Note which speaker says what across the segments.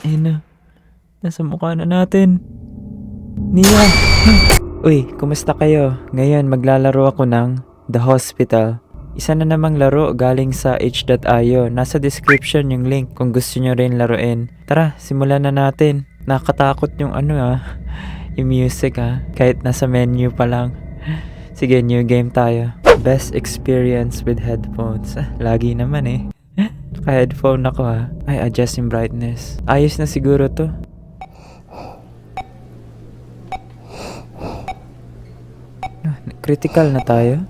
Speaker 1: Ayun na. Nasa mukha na natin. Nia! Uy, kumusta kayo? Ngayon maglalaro ako ng The Hospital. Isa na namang laro galing sa h.io. Nasa description yung link kung gusto nyo rin laruin. Tara, simulan na natin. Nakatakot yung yung music kahit nasa menu pa lang. Sige, new game tayo. Best experience with headphones. Lagi naman eh. Naka-headphone ako Ay, adjust yung brightness. Ayos na siguro to. Critical na tayo.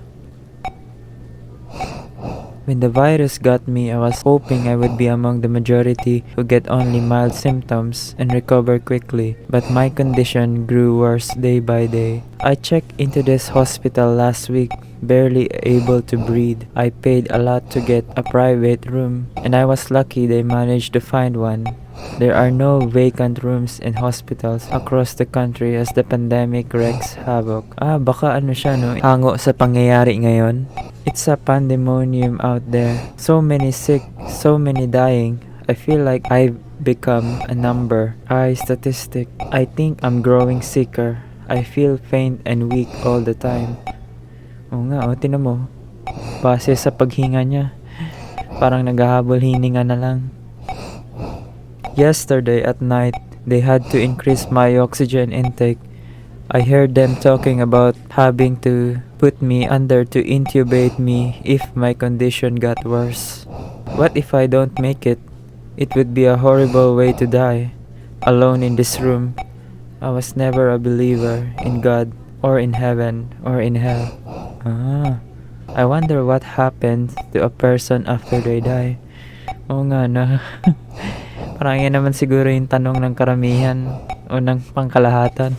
Speaker 1: When the virus got me, I was hoping I would be among the majority who get only mild symptoms and recover quickly. But my condition grew worse day by day. I checked into this hospital last week, barely able to breathe. I paid a lot to get a private room, and I was lucky they managed to find one. There are no vacant rooms in hospitals across the country as the pandemic wreaks havoc. Baka siya hango sa pangyayari ngayon. It's a pandemonium out there. So many sick, so many dying. I feel like I've become a number, a statistic. I think I'm growing sicker. I feel faint and weak all the time. Oo nga, tinan mo. Base sa paghinga niya, parang naghahabol hininga na lang. Yesterday at night, they had to increase my oxygen intake. I heard them talking about having to put me under to intubate me if my condition got worse. What if I don't make it? It would be a horrible way to die, alone in this room. I was never a believer in God or in heaven or in hell. I wonder what happens to a person after they die. Oo nga na. Parang yan naman siguro yung tanong ng karamihan o ng pangkalahatan.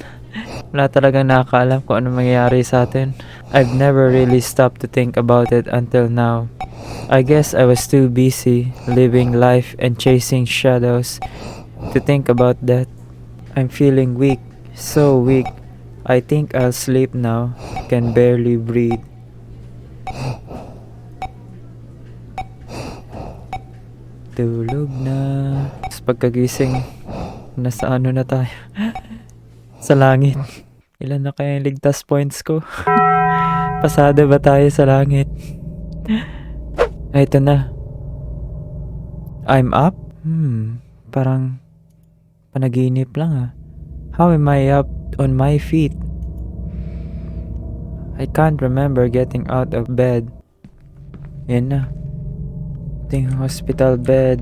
Speaker 1: Wala talagang nakakaalam kung ano mangyayari sa atin. I've never really stopped to think about it until now. I guess I was too busy living life and chasing shadows to think about that. I'm feeling weak, so weak. I think I'll sleep now. Can barely breathe. Tulog na. Tapos pagkagising, nasa na tayo? Sa langit. Ilan na kaya yung ligtas points ko? Pasado ba tayo sa langit? Ito na. I'm up? Parang panaginip lang How am I up on my feet? I can't remember getting out of bed. Yan na. Hospital bed,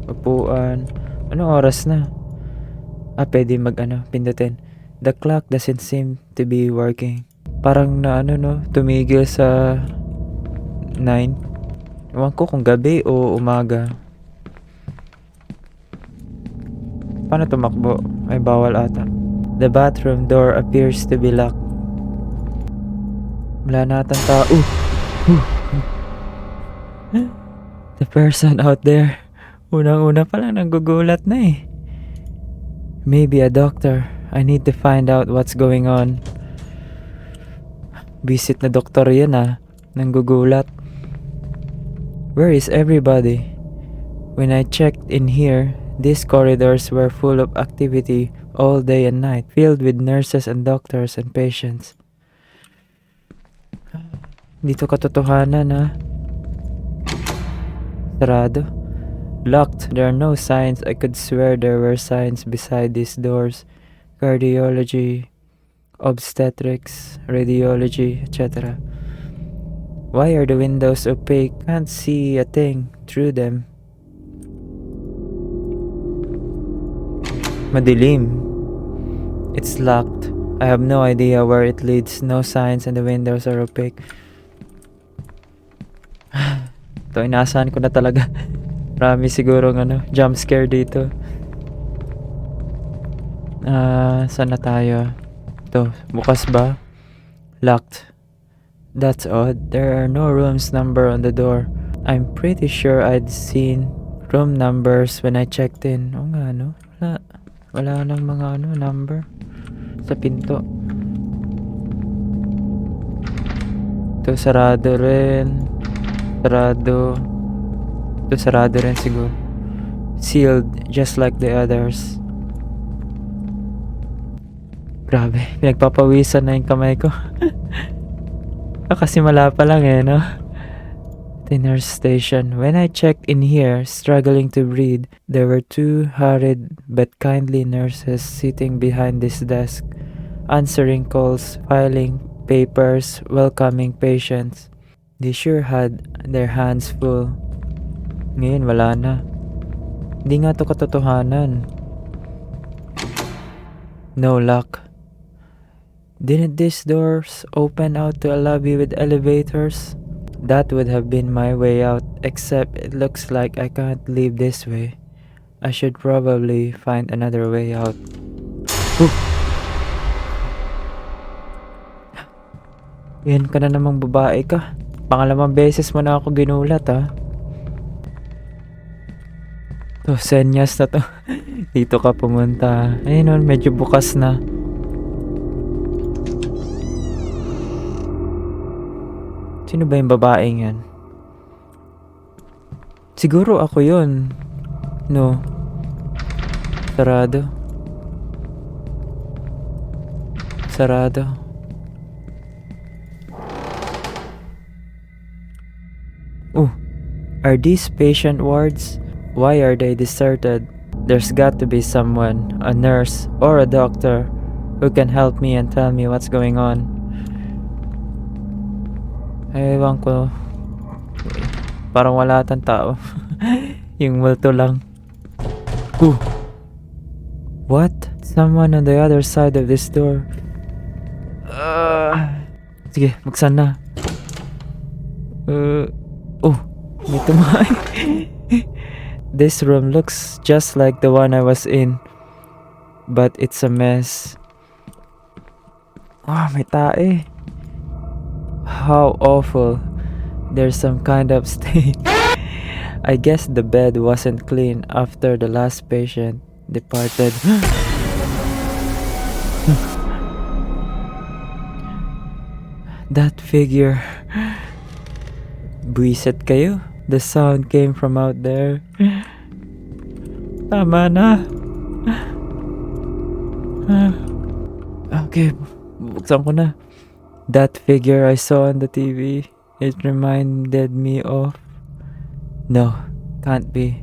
Speaker 1: upuan. Anong oras na? Pwede pindutin. The clock doesn't seem to be working. Parang tumigil sa 9. Ewan ko kung gabi o umaga. Paano tumakbo? Ay, bawal ata. The bathroom door appears to be locked. Wala na atang tao. The person out there. Unang-una pa lang nanggugulat na Maybe a doctor. I need to find out what's going on. Visit na doktor yan nanggugulat. Where is everybody? When I checked in here, these corridors were full of activity all day and night, filled with nurses and doctors and patients. Dito katotohanan Sarado. Locked. There are no signs. I could swear there were signs beside these doors. Cardiology, obstetrics, radiology, etc. Why are the windows opaque? Can't see a thing through them. Madilim. It's locked. I have no idea where it leads. No signs and the windows are opaque. Ito, inaasahan ko na talaga. Marami siguro jump scare dito. Saan na tayo? Ito, bukas ba? Locked. That's odd. There are no rooms number on the door. I'm pretty sure I'd seen room numbers when I checked in. Oo nga Wala nang mga number sa pinto. Ito, sarado rin. Sarado. Ito, sarado rin siguro. sealed just like the others. Grabe, pinagpapawisan na yung kamay ko. Kasi mala pa lang no? The nurse station. When I checked in here, struggling to breathe, there were two hurried but kindly nurses sitting behind this desk, answering calls, filing papers, welcoming patients. They sure had their hands full. Ngayon wala na. Hindi nga to katotohanan. No luck. Didn't these doors open out to a lobby with elevators? That would have been my way out, except it looks like I can't leave this way. I should probably find another way out. Yan ka na namang babae ka. Pangalamang beses mo na ako ginulat To, senyas na to. Dito ka pumunta. Ayun medyo bukas na. Sino ba yung babaeng yan? Siguro ako yun. No. Sarado. Sarado. Are these patient wards? Why are they deserted? There's got to be someone, a nurse or a doctor, who can help me and tell me what's going on. Ewan ko. Parang wala tang tao. Yung multo lang. What? Someone on the other side of this door. Sige, buksan na. May tumahay. This room looks just like the one I was in, but it's a mess. May tae. How awful. There's some kind of stain. I guess the bed wasn't clean after the last patient departed. That figure. Buisit kayo. The sound came from out there. Tama na. Okay, buksan ko na. That figure I saw on the TV, it reminded me of... No, can't be.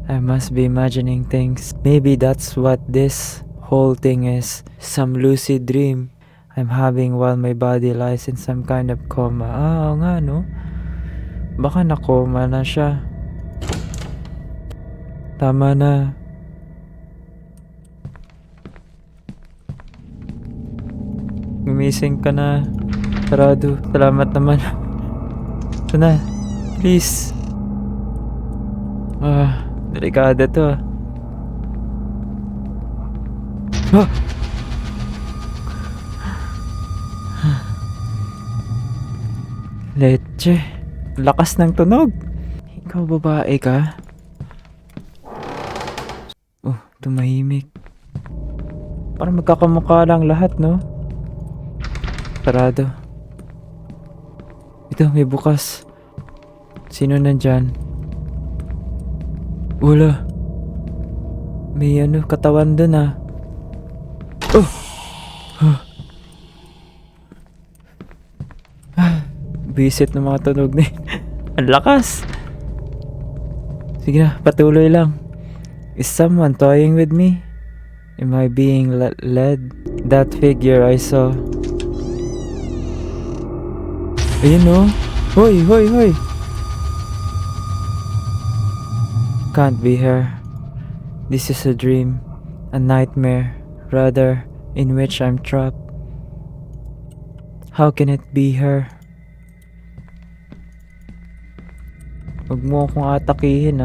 Speaker 1: I must be imagining things. Maybe that's what this whole thing is. Some lucid dream I'm having while my body lies in some kind of coma. Oo nga, no? Baka na-coma na siya. Tama na. Gumising ka na. Sarado. Salamat naman. Ito na. Please. Delikado to. Leche. Lakas ng tunog. Ikaw babae ka? Tumahimik. Parang magkakamukha lang lahat, no? Sarado. Ito, may bukas. Sino nandyan? Wala. May katawan dun Bisit ng mga tunog na ang lakas. Sige na, patuloy lang. Is someone toying with me? Am I being led? That figure I saw. Ayun Hoy, hoy, hoy. Can't be her. This is a dream. A nightmare, rather, in which I'm trapped. How can it be her? Huwag mo akong atakihin,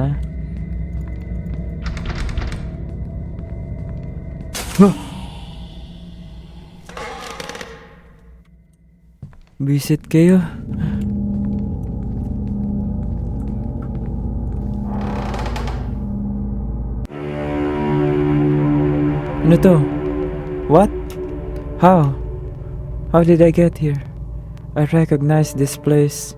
Speaker 1: Visit kayo. Ano to? What? How? How did I get here? I recognize this place.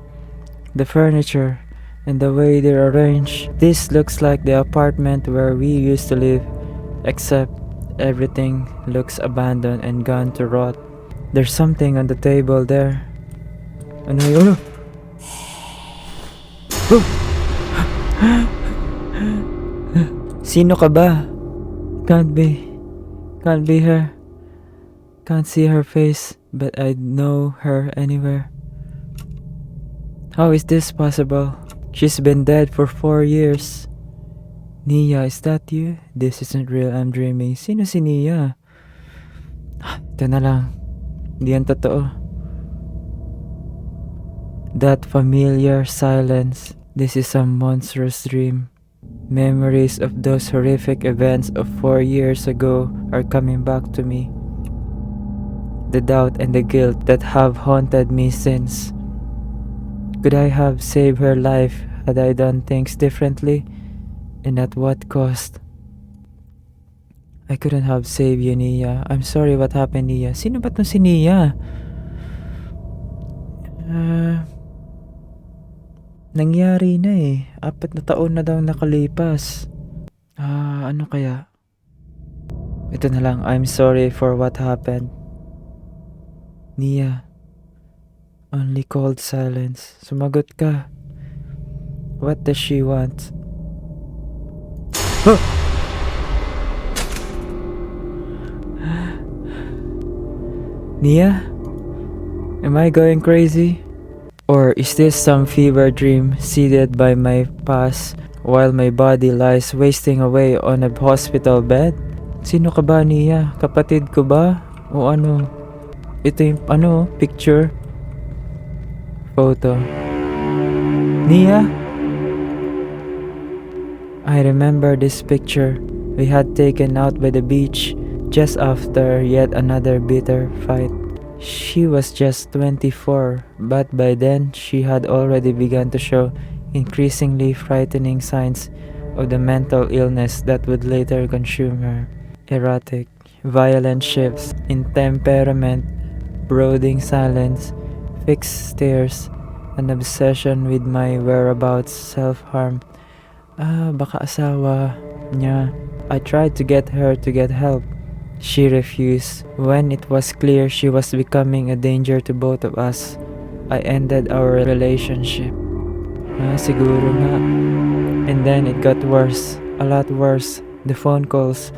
Speaker 1: The furniture, and the way they're arranged. This looks like the apartment where we used to live, except everything looks abandoned and gone to rot. There's something on the table there. Ano yun? Oh! Sino ka ba? Can't be her. Can't see her face, but I know her anywhere. How is this possible? She's been dead for 4 years. Nia, is that you? This isn't real, I'm dreaming. Sino si Nia? Ito na lang. Hindi yan totoo. That familiar silence. This is a monstrous dream. Memories of those horrific events of 4 years ago are coming back to me. The doubt and the guilt that have haunted me since. Could I have saved her life had I done things differently? And at what cost? I couldn't have saved you, Nia. I'm sorry what happened, Nia. Sino ba tong si Nia? Nangyari na eh. 4 na taon na daw nakalipas. Ano kaya? Ito na lang. I'm sorry for what happened. Nia. Only cold silence. Sumagot ka. What does she want? Huh! Nia? Am I going crazy? Or is this some fever dream seated by my past while my body lies wasting away on a hospital bed? Sino ka ba, Nia? Kapatid ko ba? O ano? Ito yung picture? Photo. Nia? I remember this picture we had taken out by the beach just after yet another bitter fight. She was just 24, but by then she had already begun to show increasingly frightening signs of the mental illness that would later consume her. Erratic, violent shifts in temperament, brooding silence, fixed stares, an obsession with my whereabouts, self-harm. Baka asawa niya. I tried to get her to get help. She refused. When it was clear she was becoming a danger to both of us, I ended our relationship. Siguro nga. And then it got worse. A lot worse. The phone calls,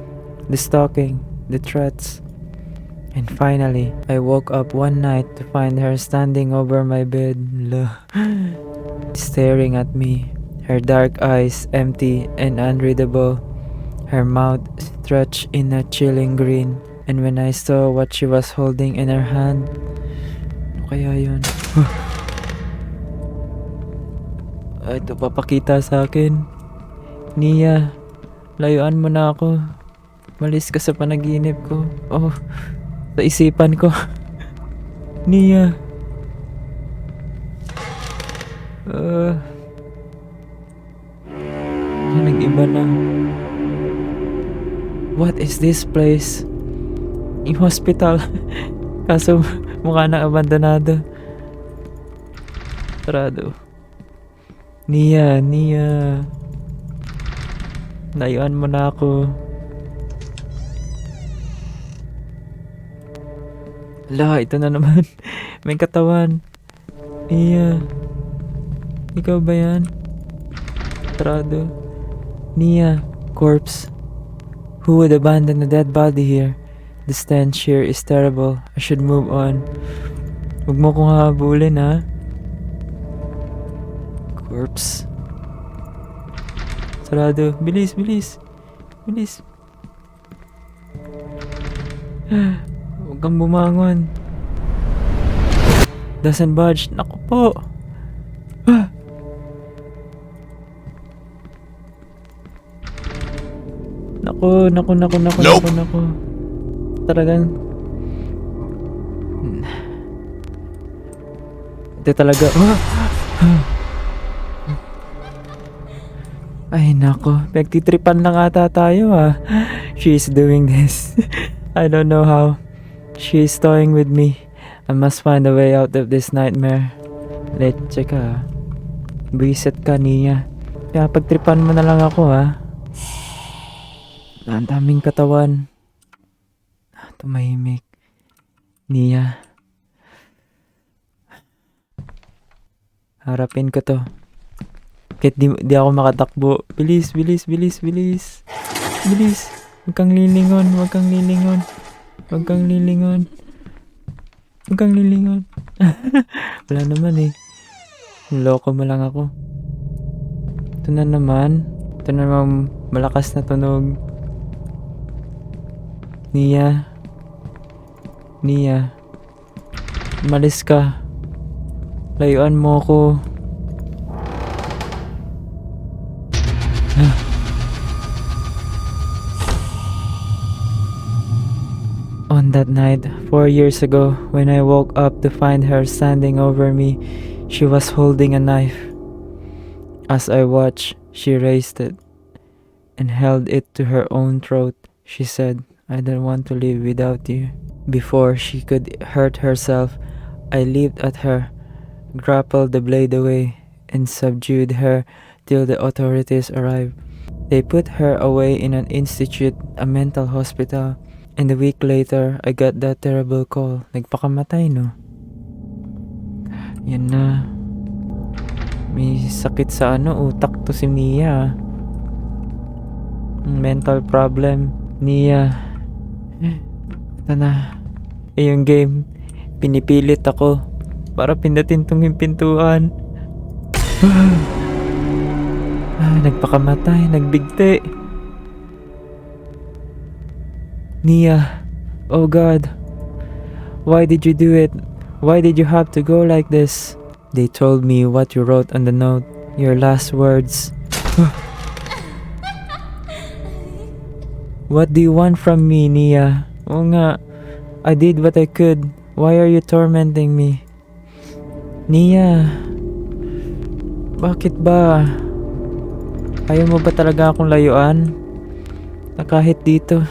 Speaker 1: the stalking, the threats. And finally, I woke up one night to find her standing over my bed, staring at me. Her dark eyes empty and unreadable. Her mouth stretched in a chilling grin, and when I saw what she was holding in her hand, ano kaya yun? Ito papakita sa akin. Nia, layuan mo na ako. Malis ka sa panaginip ko. Oh, sa isipan ko. Nia. Nag-iba na. What is this place? Yung hospital. Kaso mukha na abandonado. Sarado. Nia. Layuan mo na ako. Hala, ito na naman. May katawan. Nia. Ikaw ba yan? Sarado. Nia. Corpse. Who would abandon a dead body here? The stench here is terrible. I should move on. Huwag mo kong habulin, ha? Corpse. Sarado. Bilis. Huwag kang bumangon. Doesn't budge. Naku po. Naku. Talagang ito talaga. Ay nako, nagtitripan lang ata tayo She's doing this. I don't know how. She's toying with me. I must find a way out of this nightmare. Let's check Buisit ka, Nia. Kaya pagtripan mo na lang ako, ha? Ang daming katawan. Tumahimik. Nia. Harapin ko to. Kahit di ako makatakbo. Bilis, bilis, bilis, bilis. Bilis. Huwag kang lilingon, huwag kang lilingon. Huwag kang lilingon. Huwag kang lilingon. Wala naman eh. Loko mo lang ako. Ito na naman. Ito na naman malakas na tunog. Nia. Nia. Umalis ka. Layuan mo ako. On that night, 4 years ago, when I woke up to find her standing over me, she was holding a knife. As I watched, she raised it and held it to her own throat. She said, "I don't want to live without you." Before she could hurt herself, I leaped at her, grappled the blade away, and subdued her till the authorities arrived. They put her away in an institute, a mental hospital. And a week later, I got that terrible call. Nagpakamatay, no? Yan na. May sakit sa utak to si Nia. Mental problem. Nia. Ito na. Yung game, pinipilit ako para pindutin tong pintuan. Nagpakamatay, nagbigti. Nia, oh God, why did you do it? Why did you have to go like this? They told me what you wrote on the note, your last words. What do you want from me, Nia? Oo nga, I did what I could. Why are you tormenting me? Nia, bakit ba? Ayaw mo ba talaga akong layuan? Na kahit dito,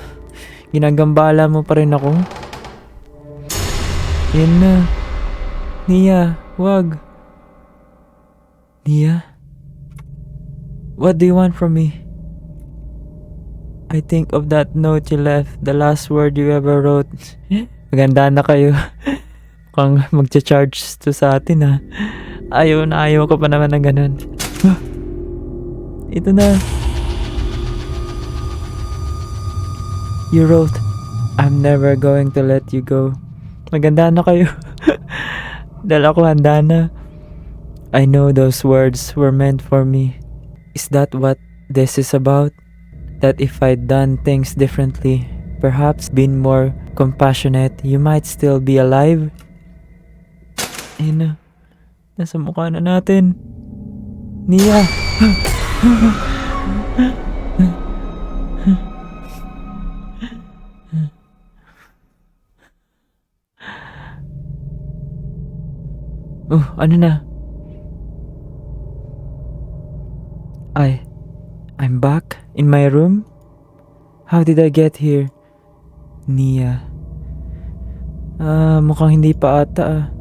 Speaker 1: ginagambala mo pa rin ako? Yan na. Nia, wag. Nia? What do you want from me? I think of that note you left, the last word you ever wrote. Maganda na kayo. Mukhang magcha-charge to sa atin, ha. Ayaw ko pa naman ng ganun. Ito na. You wrote, "I'm never going to let you go." Maganda na kayo. Dahil ako handa na. I know those words were meant for me. Is that what this is about? That if I'd done things differently, perhaps been more compassionate, you might still be alive? Ayun na. Nasa mukha na natin. Nia! Oh, ano na? I'm back in my room? How did I get here? Nia. Mukhang hindi pa ata.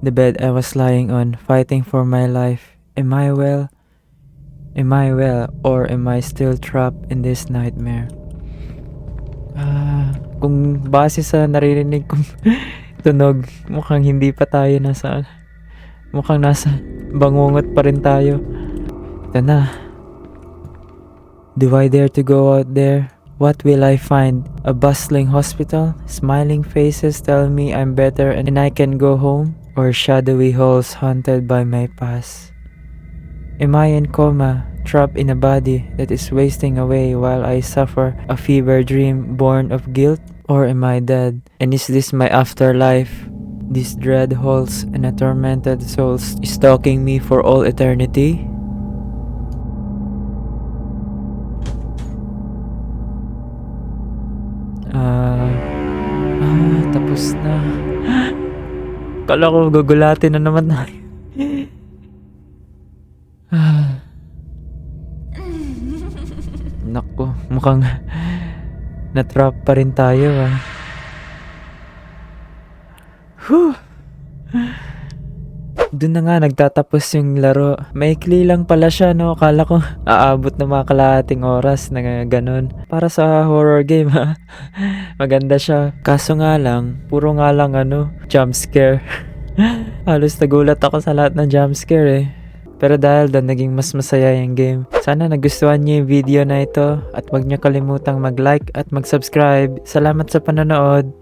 Speaker 1: The bed I was lying on, fighting for my life. Am I well? Am I well, or am I still trapped in this nightmare? Kung base sa naririnig kong tunog, mukhang hindi pa tayo mukhang nasa bangungot pa rin tayo. Ito na. Do I dare to go out there? What will I find? A bustling hospital? Smiling faces tell me I'm better and I can go home? Or shadowy halls haunted by my past? Am I in coma, trapped in a body that is wasting away while I suffer a fever dream born of guilt? Or am I dead? And is this my afterlife? These dread halls and a tormented soul stalking me for all eternity? Tapos na. Kala ko gugulatin na naman tayo. Naku, mukhang na-trap pa rin tayo, Doon na nga nagtatapos yung laro. Maikli lang pala siya, no? Akala ko aabot na mga kalahating oras na ganun. Para sa horror game, ha? Maganda siya. Kaso nga lang, puro nga lang jump scare. Halos nagulat ako sa lahat ng jump scare eh. Pero dahil doon naging mas masaya yung game. Sana nagustuhan niyo yung video na ito at huwag niyo kalimutang mag-like at mag-subscribe. Salamat sa panonood.